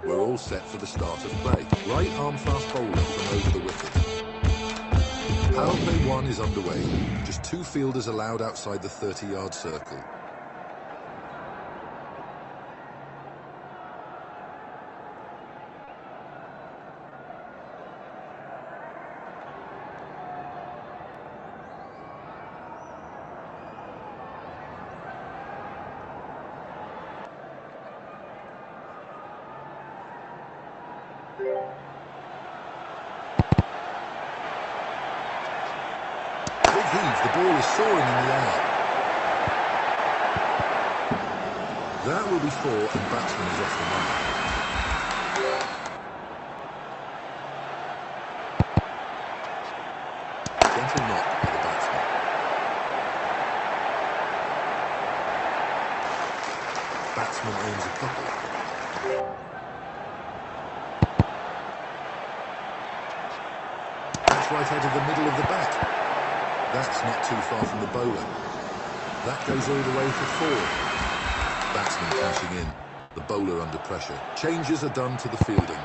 We're all set for the start of play. Right arm fast bowler from over the wicket. Power play 1 is underway. Just 2 fielders allowed outside the 30-yard circle. Big heave, the ball is soaring in the air. That will be 4 and batsman is off the mark. Gentle knock by the batsman. Batsman aims a couple. That's right out of the middle of the bat. That's not too far from the bowler. That goes all the way for 4. Batsman cashing in. The bowler under pressure. Changes are done to the fielding.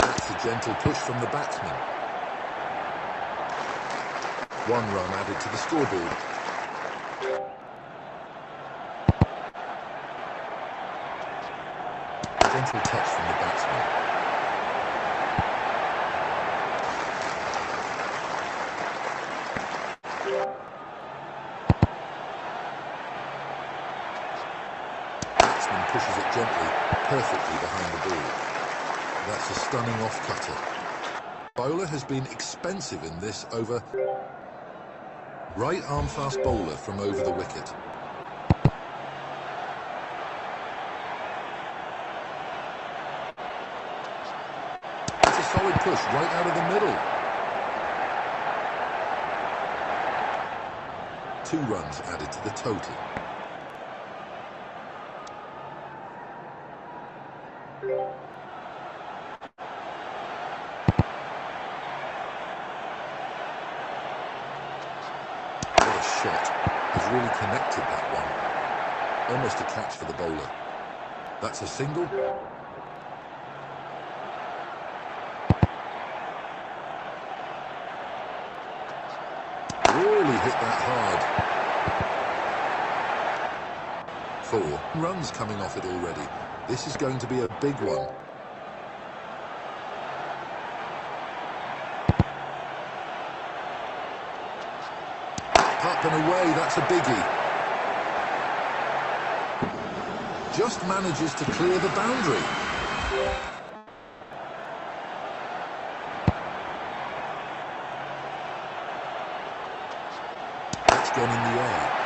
That's a gentle push from the batsman. 1 run added to the scoreboard. Gentle touch from the batsman. Batsman pushes it gently, perfectly behind the ball. That's a stunning off-cutter. Bowler has been expensive in this over. Right arm fast bowler from over the wicket. It's a solid push right out of the middle. 2 runs added to the total. What a shot. He's really connected that one. Almost a catch for the bowler. That's a single. Really hit that hard. 4 runs coming off it already. This is going to be a big one. Up and away, that's a biggie. Just manages to clear the boundary. That's gone in the air.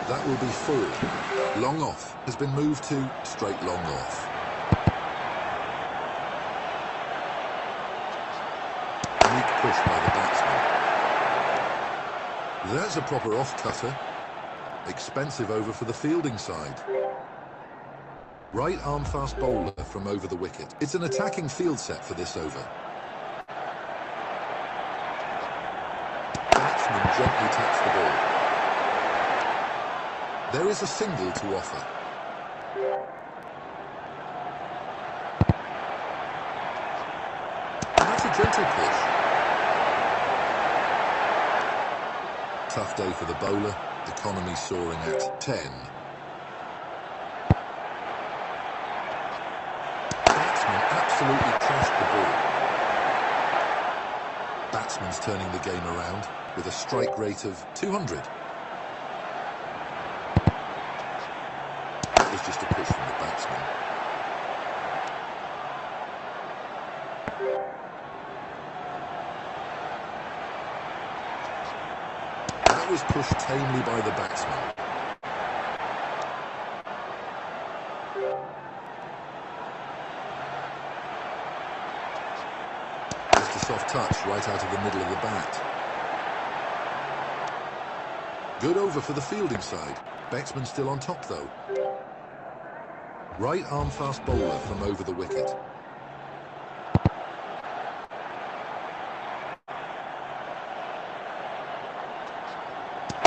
That will be 4. Long off has been moved to straight long off. Neat push by the batsman. That's a proper off-cutter. Expensive over for the fielding side. Right arm fast bowler from over the wicket. It's an attacking field set for this over. Batsman gently taps the ball. There is a single to offer. And that's a gentle push. Tough day for the bowler. Economy soaring at 10. Batsman absolutely trashed the ball. Batsman's turning the game around with a strike rate of 200. That was just a push from the batsman. That was pushed tamely by the batsman. Just a soft touch right out of the middle of the bat. Good over for the fielding side. Batsman still on top though. Right arm fast bowler from over the wicket.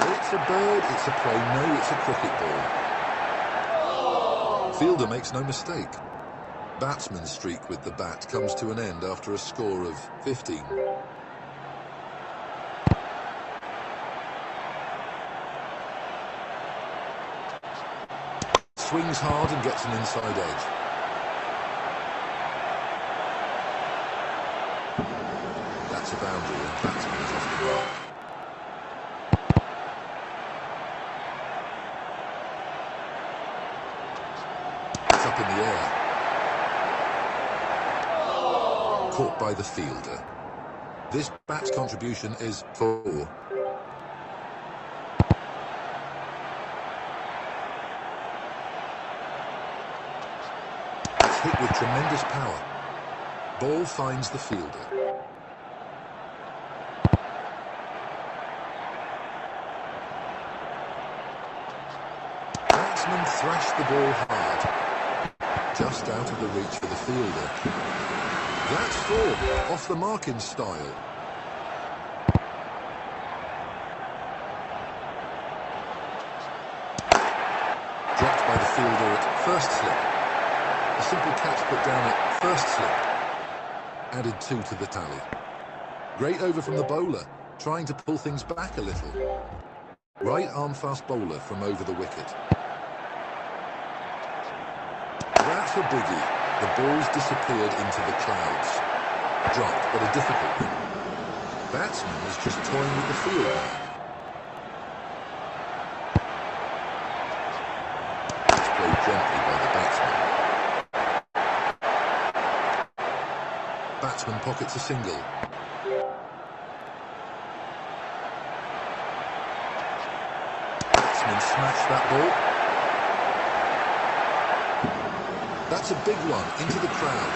It's a bird, it's a play, no, it's a cricket ball. Fielder makes no mistake. Batsman's streak with the bat comes to an end after a score of 15. Swings hard and gets an inside edge. That's a boundary and batsman is off the mark. It's up in the air. Caught by the fielder. This bat's contribution is 4. It's hit with tremendous power. Ball finds the fielder. Batsman thrashed the ball hard. Just out of the reach for the fielder. That's 4, off the mark in style. Dropped by the fielder at first slip. A simple catch put down at first slip. Added 2 to the tally. Great over from the bowler, trying to pull things back a little. Right arm fast bowler from over the wicket. That's a biggie. The ball's disappeared into the clouds. Dropped, but a difficult one. Batsman was just toying with the field. It's played gently by the batsman. Batsman pockets a single. Batsman smashed that ball. That's a big one, into the crowd.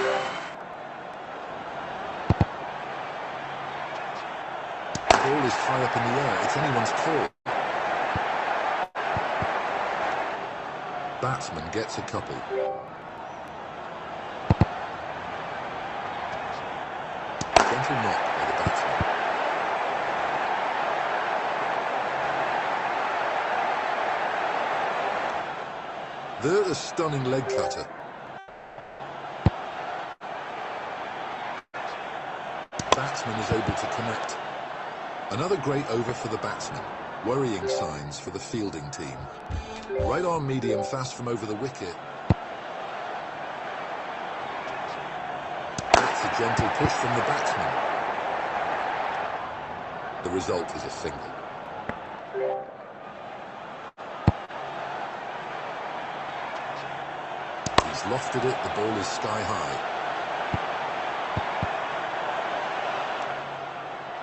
The ball is high up in the air, it's anyone's call. Batsman gets a couple. Gentle knock by the batsman. There's a stunning leg cutter. Batsman is able to connect. Another great over for the batsman. Worrying signs for the fielding team. Right arm medium fast from over the wicket. That's a gentle push from the batsman. The result is a single. He's lofted it, the ball is sky high.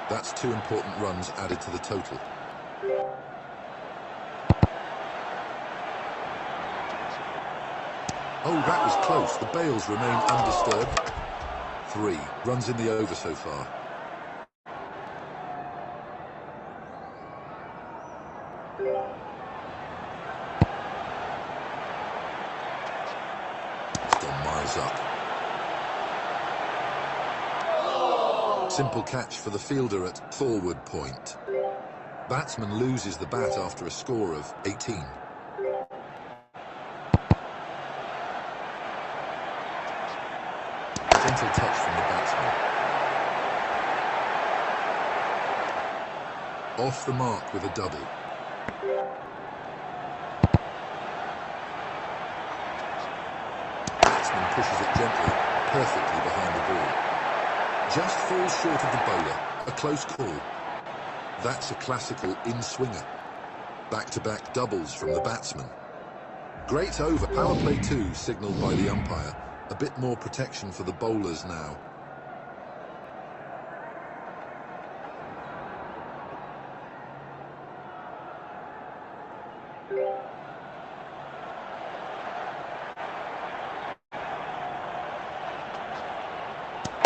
That's 2 important runs added to the total. Oh, that was close. The bails remain undisturbed. 3 runs in the over so far. It's gone miles up. Simple catch for the fielder at forward point. Batsman loses the bat after a score of 18. Gentle touch from the batsman. Off the mark with a double. Batsman pushes it gently, perfectly behind the ball. Just falls short of the bowler. A close call. That's a classical in-swinger. Back-to-back doubles from the batsman. Great over. Power play 2 signalled by the umpire. A bit more protection for the bowlers now.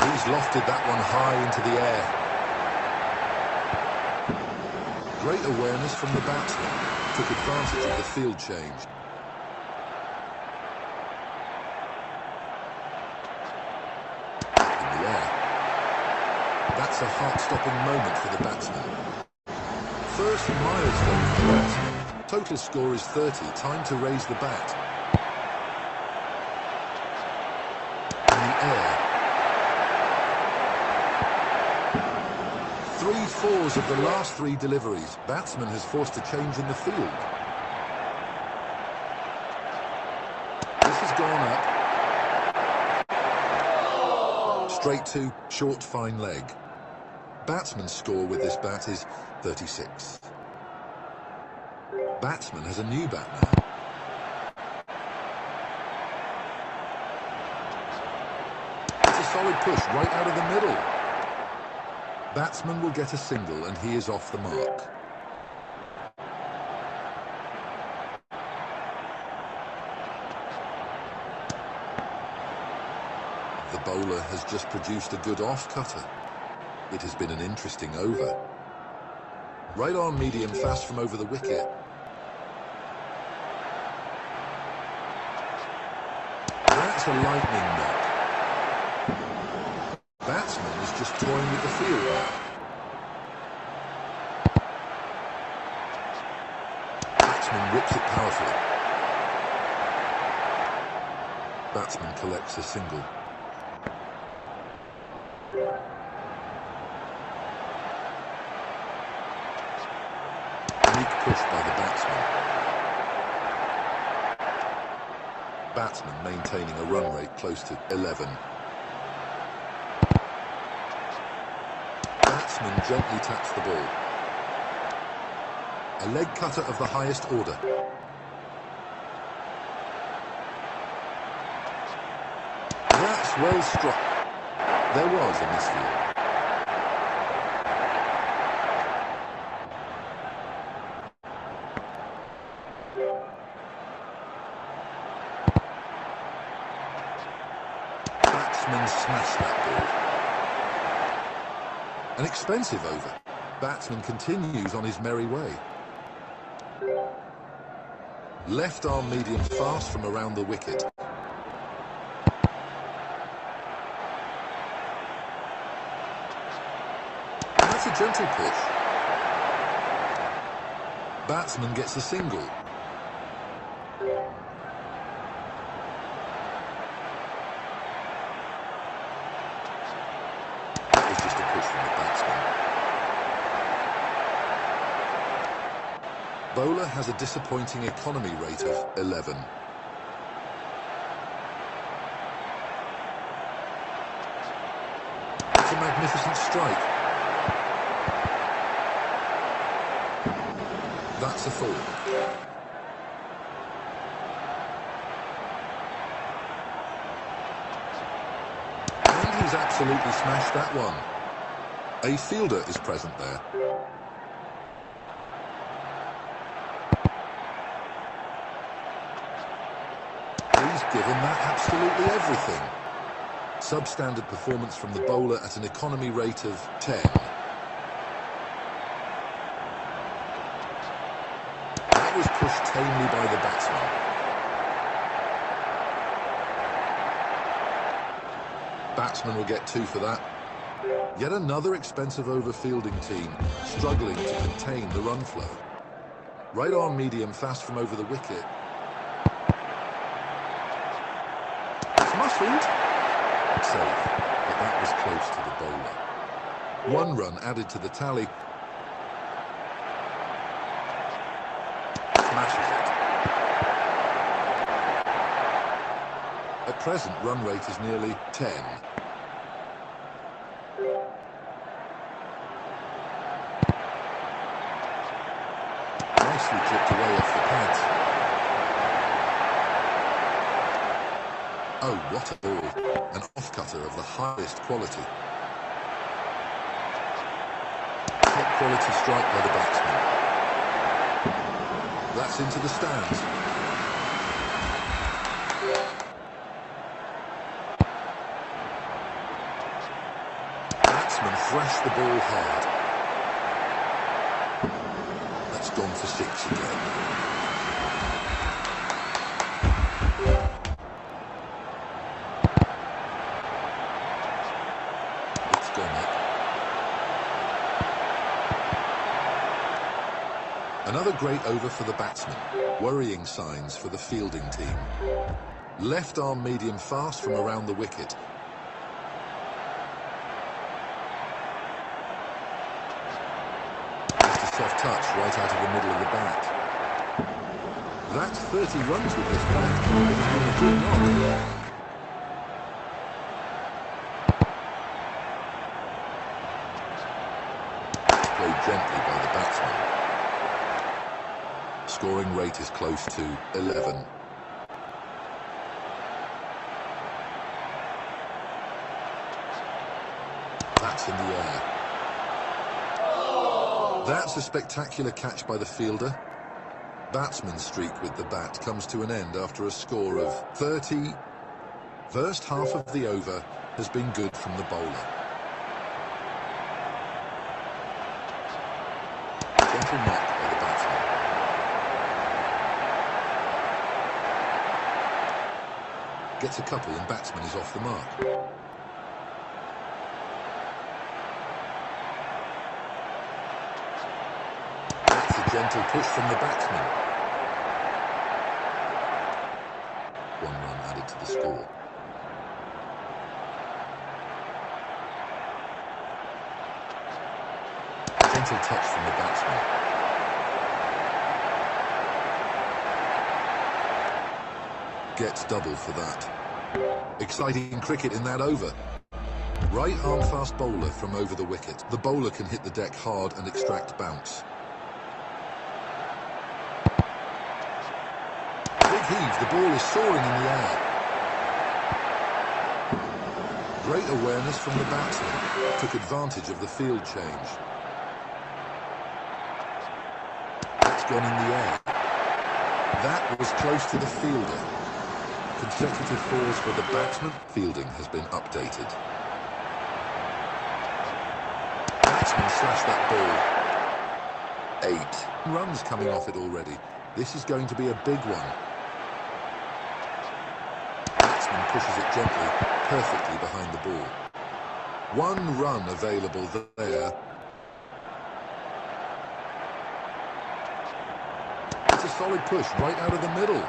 He's lofted that one high into the air. Great awareness from the batsman. Took advantage of the field change. In the air. That's a heart-stopping moment for the batsman. First milestone for the batsman. Total score is 30. Time to raise the bat. 3/4 of the last 3 deliveries. Batsman has forced a change in the field. This has gone up. Straight to short, fine leg. Batsman's score with this bat is 36. Batsman has a new bat now. It's a solid push right out of the middle. Batsman will get a single and he is off the mark. The bowler has just produced a good off-cutter. It has been an interesting over. Right arm medium fast from over the wicket. That's a lightning knock. Batsman is just toying with the field now. Batsman rips it powerfully. Batsman collects a single. Unique push by the batsman. Batsman maintaining a run rate close to 11. Batsman gently taps the ball. A leg cutter of the highest order. That's well struck. There was a misfield. Batsman smashed that ball. An expensive over. Batsman continues on his merry way. Left arm medium fast from around the wicket. That's a gentle push. Batsman gets a single. That was just a push from the batsman. Bowler has a disappointing economy rate of 11. It's a magnificent strike. That's a four. And he's absolutely smashed that one. A fielder is present there. He's given that absolutely everything. Substandard performance from the bowler at an economy rate of 10. That was pushed tamely by the batsman. Batsman will get 2 for that. Yet another expensive over fielding team struggling to contain the run flow. Right arm medium fast from over the wicket. Muscled. Safe, but that was close to the bowler. 1 run added to the tally. Smashes it. At present, run rate is nearly 10. Nicely clipped away off the pads. Oh, what a ball. An off-cutter of the highest quality. Top quality strike by the batsman. That's into the stands. Batsman thrashed the ball hard. That's gone for 6 again. Another great over for the batsman. Worrying signs for the fielding team. Left arm medium fast from around the wicket. soft touch right out of the middle of the bat. That's 30 runs with this bat. It's been a good knock. Played gently by the batsman. Scoring rate is close to 11. That's in the air. That's a spectacular catch by the fielder. Batsman's streak with the bat comes to an end after a score of 30. First half of the over has been good from the bowler. Gentle knock by the batsman. Gets a couple and batsman is off the mark. Gentle push from the batsman. 1 run added to the score. Gentle touch from the batsman. Gets double for that. Exciting cricket in that over. Right arm fast bowler from over the wicket. The bowler can hit the deck hard and extract bounce. The ball is soaring in the air. Great awareness from the batsman. Took advantage of the field change. That's gone in the air. That was close to the fielder. Consecutive fours for the batsman. Fielding has been updated. Batsman slashed that ball. 8 runs coming off it already. This is going to be a big one. Pushes it gently, perfectly behind the ball. 1 run available there. It's a solid push right out of the middle.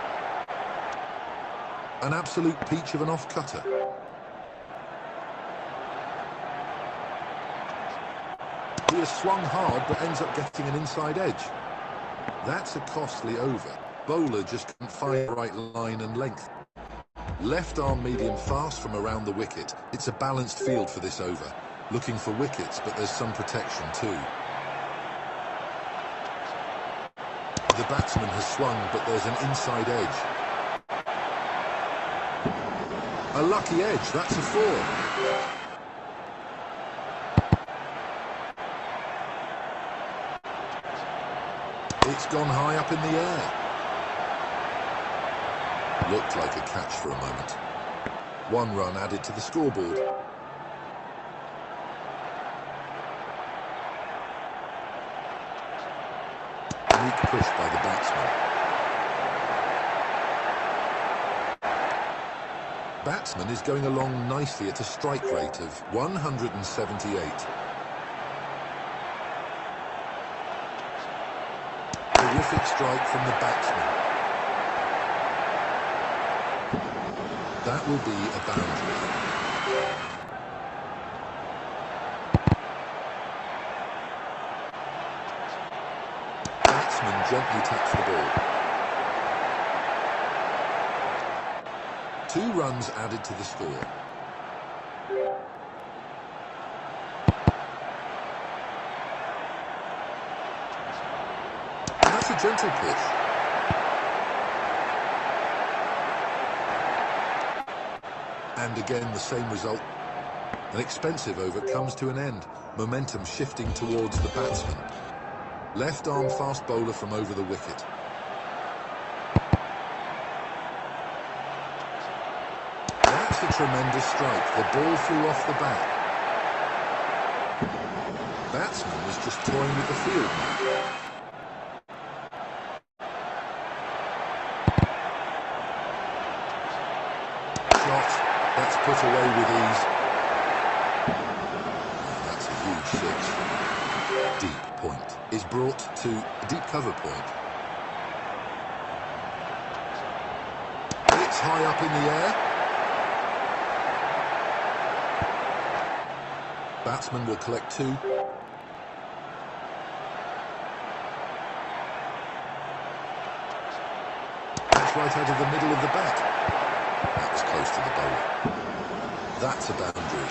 An absolute peach of an off-cutter. He has swung hard but ends up getting an inside edge. That's a costly over. Bowler just couldn't find the right line and length. Left arm medium fast from around the wicket. It's a balanced field for this over. Looking for wickets, but there's some protection too. The batsman has swung, but there's an inside edge. A lucky edge, that's a 4. It's gone high up in the air. Looked like a catch for a moment. 1 run added to the scoreboard. Weak push by the batsman. Batsman is going along nicely at a strike rate of 178. Terrific strike from the batsman. That will be a boundary. Batsman gently taps the ball. 2 runs added to the score. And that's a gentle push. And again, the same result. An expensive over comes to an end. Momentum shifting towards the batsman. Left arm fast bowler from over the wicket. That's a tremendous strike. The ball flew off the bat. Batsman was just toying with the field. That's put away with ease. That's a huge 6. Deep point is brought to a deep cover point. It's high up in the air. Batsman will collect 2. That's right out of the middle of the bat. That was close to the bowler. That's a boundary.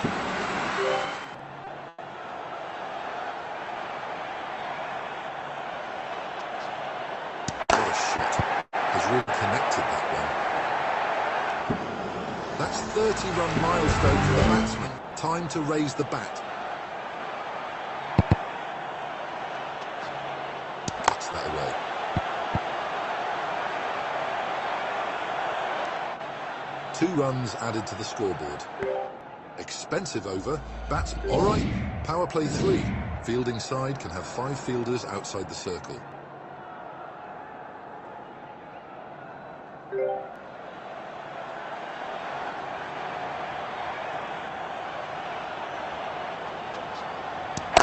What a shot. Has really connected that one. That's 30-run milestone for the batsman. Time to raise the bat. Cuts that away. Two runs added to the scoreboard. Expensive over. Batsman. All right. Power play 3. Fielding side can have 5 fielders outside the circle.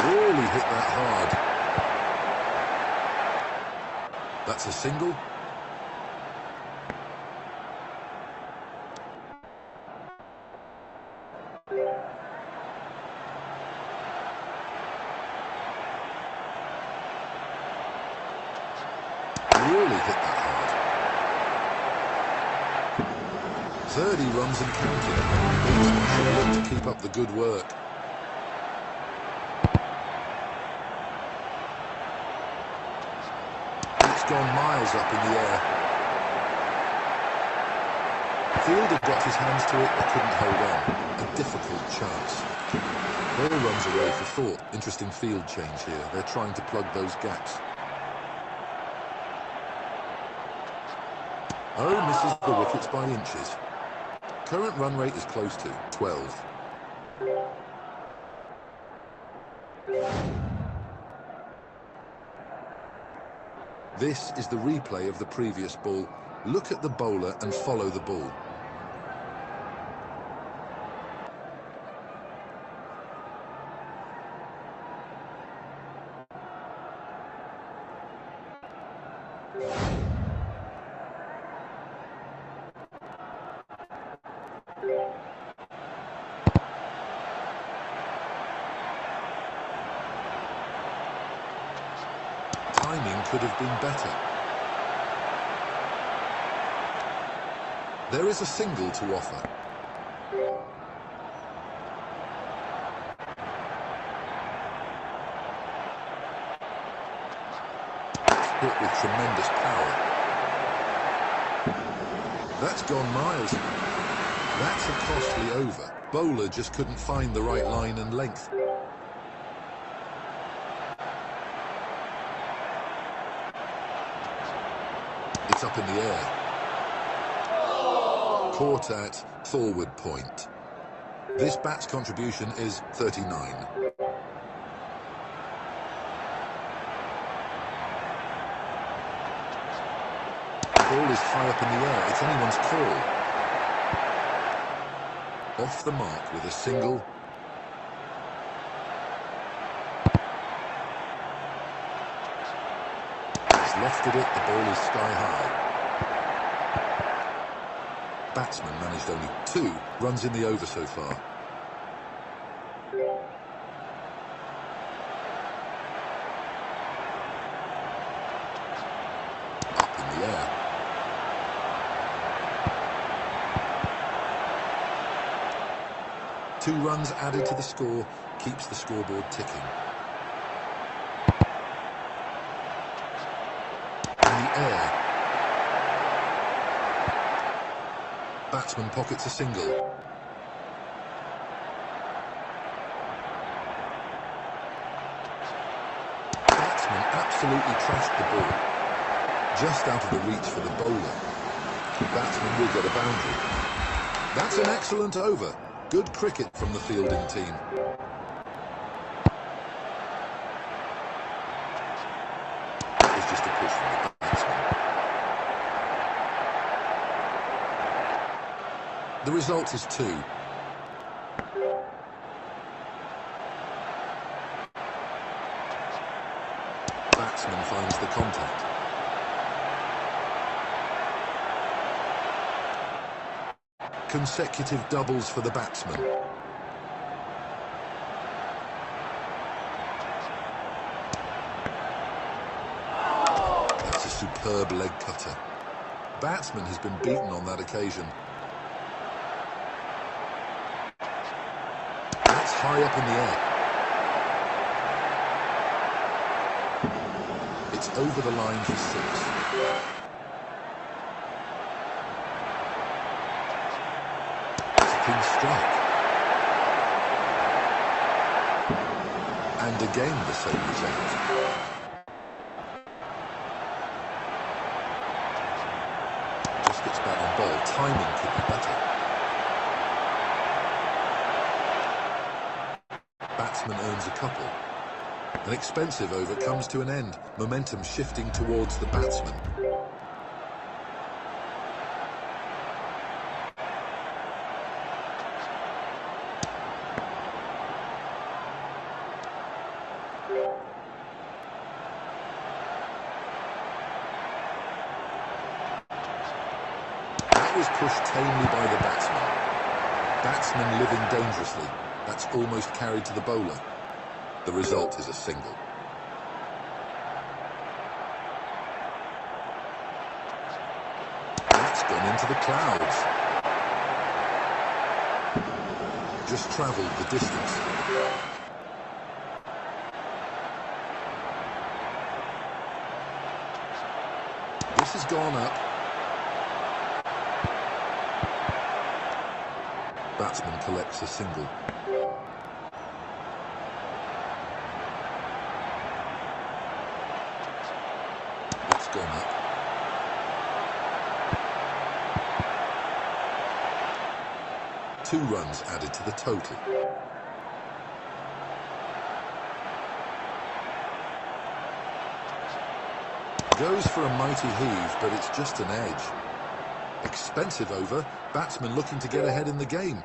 Really hit that hard. That's a single. Really hit that hard. 30 runs and counting. Batsman should look to keep up the good work. It's gone miles up in the air. Fielder got his hands to it but couldn't hold on. A difficult chance. Ball runs away for 4. Interesting field change here. They're trying to plug those gaps. Oh, misses the wickets by inches. Current run rate is close to 12. This is the replay of the previous ball. Look at the bowler and follow the ball. Timing could have been better. There is a single to offer. Hit with tremendous power. That's gone miles. That's a costly over. Bowler just couldn't find the right line and length. It's up in the air. Caught at forward point. This bat's contribution is 39. The ball is high up in the air. It's anyone's call. Off the mark with a single. He's lofted it. The ball is sky high. Batsman managed only 2 runs in the over so far. Up in the air. Two runs added to the score keeps the scoreboard ticking. In the air. Batsman pockets a single. Batsman absolutely trashed the ball. Just out of the reach for the bowler. Batsman will get a boundary. That's an excellent over. Good cricket from the fielding team. That was just a push from the batsman. The result is 2. Batsman finds the contact. Consecutive doubles for the batsman. That's a superb leg cutter. Batsman has been beaten on that occasion. That's high up in the air. It's over the line for 6. It's a clean strike. And again the same result. Just gets back on ball. Timing could be better. Batsman earns a couple. An expensive over comes to an end. Momentum shifting towards the batsman. That was pushed tamely by the batsman. Batsman living dangerously. That's almost carried to the bowler. The result is a single. That's gone into the clouds. Just travelled the distance. This has gone up. Batsman collects a single. Gone up. Two runs added to the total. Goes for a mighty heave, but it's just an edge. Expensive over. Batsman looking to get ahead in the game.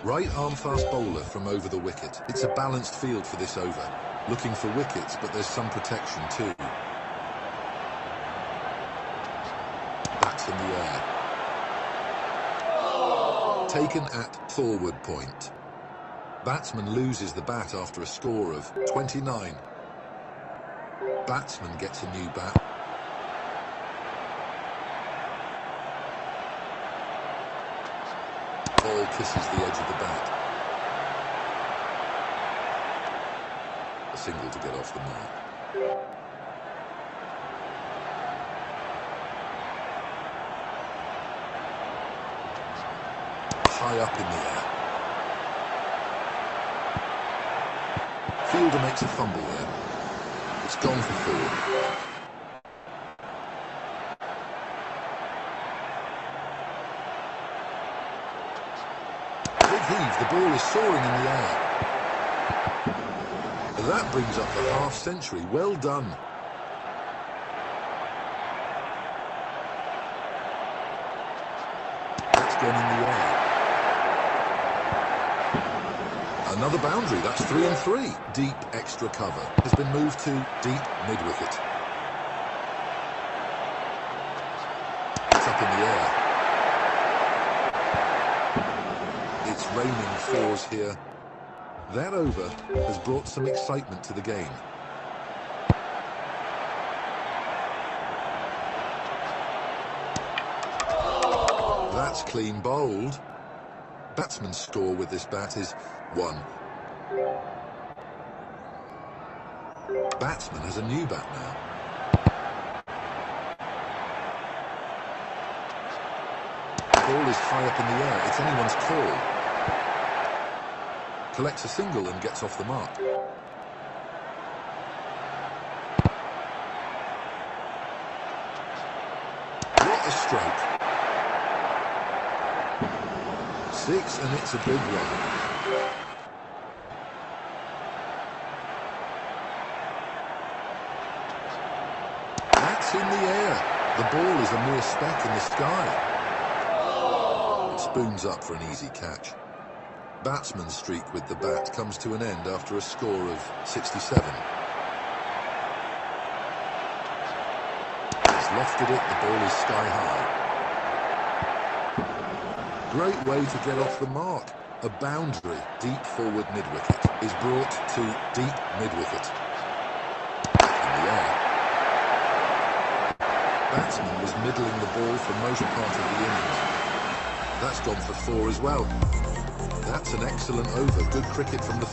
Right arm fast bowler from over the wicket. It's a balanced field for this over. Looking for wickets, but there's some protection too. In the air. Taken at forward point. Batsman loses the bat after a score of 29. Batsman gets a new bat. Ball kisses the edge of the bat. A single to get off the mark. High up in the air. Fielder makes a fumble there. It's gone for 4. Big heave, the ball is soaring in the air. That brings up the half century. Well done. That's gone in the air. Another boundary, that's 3 and 3. Deep extra cover has been moved to deep mid-wicket. It's up in the air. It's raining 4s here. That over has brought some excitement to the game. That's clean bowled. Batsman's score with this bat is 1. Batsman has a new bat now. The ball is high up in the air. It's anyone's call. Collects a single and gets off the mark. What a stroke. 6, and it's a big one. That's in the air. The ball is a mere speck in the sky. It spoons up for an easy catch. Batsman's streak with the bat comes to an end after a score of 67. He's lofted it, the ball is sky high. Great way to get off the mark. A boundary, deep forward mid-wicket, is brought to deep mid-wicket. In the air. batsman was middling the ball for most part of the innings. That's gone for 4 as well. That's an excellent over. Good cricket from the field.